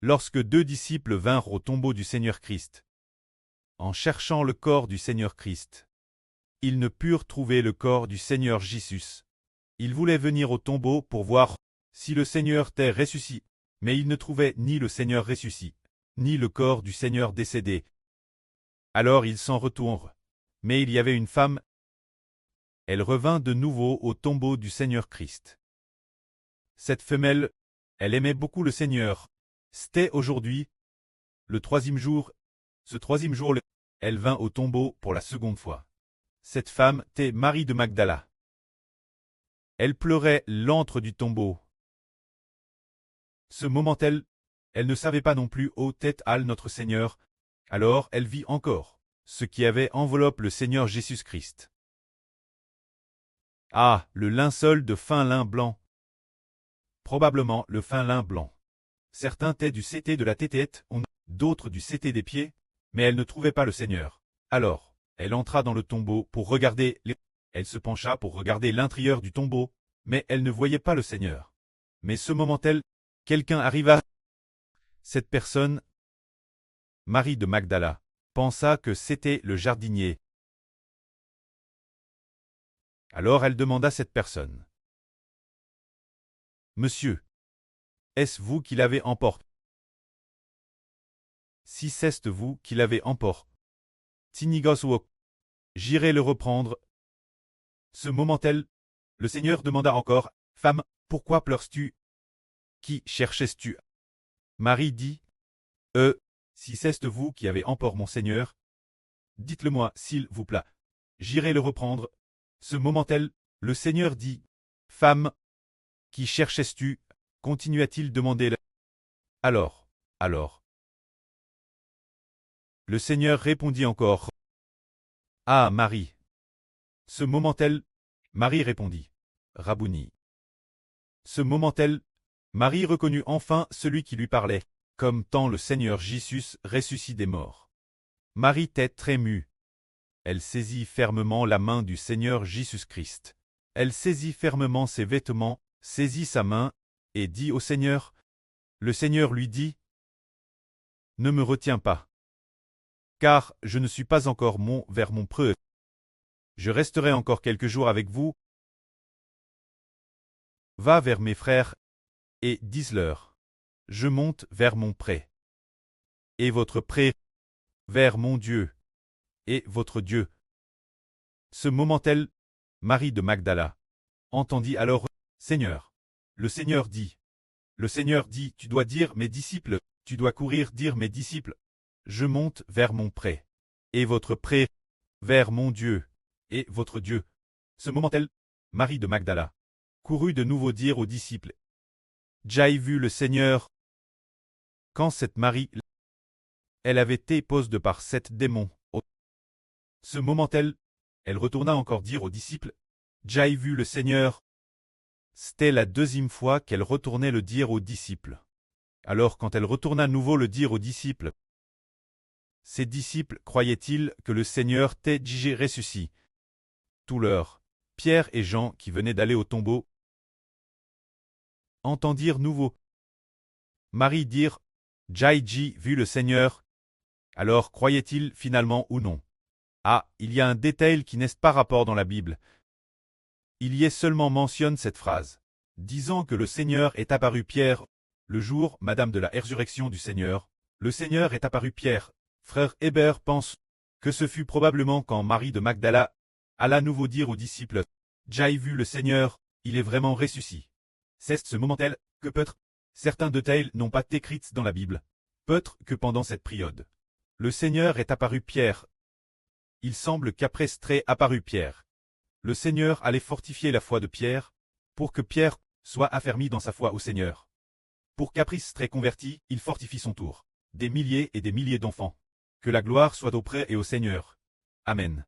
Lorsque deux disciples vinrent au tombeau du Seigneur Christ, en cherchant le corps du Seigneur Christ, ils ne purent trouver le corps du Seigneur Jésus. Ils voulaient venir au tombeau pour voir si le Seigneur était ressuscité, mais ils ne trouvaient ni le Seigneur ressuscité, ni le corps du Seigneur décédé. Alors ils s'en retournent. Mais il y avait une femme. Elle revint de nouveau au tombeau du Seigneur Christ. Cette femelle, elle aimait beaucoup le Seigneur. C'était aujourd'hui, le troisième jour. Ce troisième jour, elle vint au tombeau pour la seconde fois. Cette femme était Marie de Magdala. Elle pleurait l'antre du tombeau. Ce moment-elle ne savait pas non plus où était notre Seigneur. Alors elle vit encore ce qui avait enveloppé le Seigneur Jésus-Christ. Ah, le linceul de fin lin blanc. Probablement le fin lin blanc. Certains étaient du côté de la tête, d'autres du côté des pieds, mais elle ne trouvait pas le Seigneur. Alors, elle entra dans le tombeau pour regarder les... Elle se pencha pour regarder l'intérieur du tombeau, mais elle ne voyait pas le Seigneur. Mais ce moment-elle, quelqu'un arriva. Cette personne, Marie de Magdala, pensa que c'était le jardinier. Alors elle demanda cette personne. « Monsieur, est-ce vous qui l'avez emporté? Si c'est vous qui l'avez emporté, Tinigoswok, j'irai le reprendre. » Ce moment-elle, le Seigneur demanda encore, « Femme, pourquoi pleures-tu? Qui cherches-tu? » Marie dit, « Si c'est vous qui avez emporté mon Seigneur, dites-le-moi, s'il vous plaît. J'irai le reprendre. » Ce moment-elle, le Seigneur dit, « Femme, qui cherches-tu? » Continua-t-il demander. Alors. Le Seigneur répondit encore, « Ah, Marie. » Ce moment-elle, Marie répondit, « Rabouni. » Ce moment-elle, Marie reconnut enfin celui qui lui parlait, comme tant le Seigneur Jésus ressuscite des morts. Marie était très émue. Elle saisit fermement la main du Seigneur Jésus-Christ. Elle saisit fermement ses vêtements, saisit sa main, et dit au Seigneur. Le Seigneur lui dit, « Ne me retiens pas, car je ne suis pas encore vers mon preux. Je resterai encore quelques jours avec vous. Va vers mes frères, et dis-leur, je monte vers mon pré. Et votre pré, vers mon Dieu, et votre Dieu. » Ce moment-elle, Marie de Magdala, entendit alors, « Seigneur. » Le Seigneur dit, « Tu dois dire mes disciples, tu dois courir dire mes disciples, je monte vers mon pré. Et votre pré, vers mon Dieu, et votre Dieu. » Ce moment-elle, Marie de Magdala, courut de nouveau dire aux disciples, « J'ai vu le Seigneur. » Quand cette Marie, elle avait été possédée par sept démons. Ce moment-elle retourna encore dire aux disciples, « J'ai vu le Seigneur. » C'était la deuxième fois qu'elle retournait le dire aux disciples. Alors quand elle retourna à nouveau le dire aux disciples, ces disciples croyaient-ils que le Seigneur était déjà ressuscité? Tous leurs, Pierre et Jean qui venaient d'aller au tombeau, entendirent nouveau Marie dire, « J'ai vu le Seigneur. » Alors croyaient-ils finalement ou non? Ah, il y a un détail qui n'est pas rapport dans la Bible. Il y est seulement mentionne cette phrase, disant que le Seigneur est apparu Pierre, le jour, Madame de la résurrection du Seigneur, le Seigneur est apparu Pierre. Frère Hébert pense que ce fut probablement quand Marie de Magdala alla à nouveau dire aux disciples, « J'ai vu le Seigneur, il est vraiment ressuscité. » C'est ce moment-là que peut-être certains détails n'ont pas été écrits dans la Bible. Peut-être que pendant cette période, le Seigneur est apparu Pierre. Il semble qu'après serait apparu Pierre, le Seigneur allait fortifier la foi de Pierre, pour que Pierre soit affermi dans sa foi au Seigneur. Pour qu'après serait converti, il fortifie son tour, des milliers et des milliers d'enfants. Que la gloire soit auprès et au Seigneur. Amen.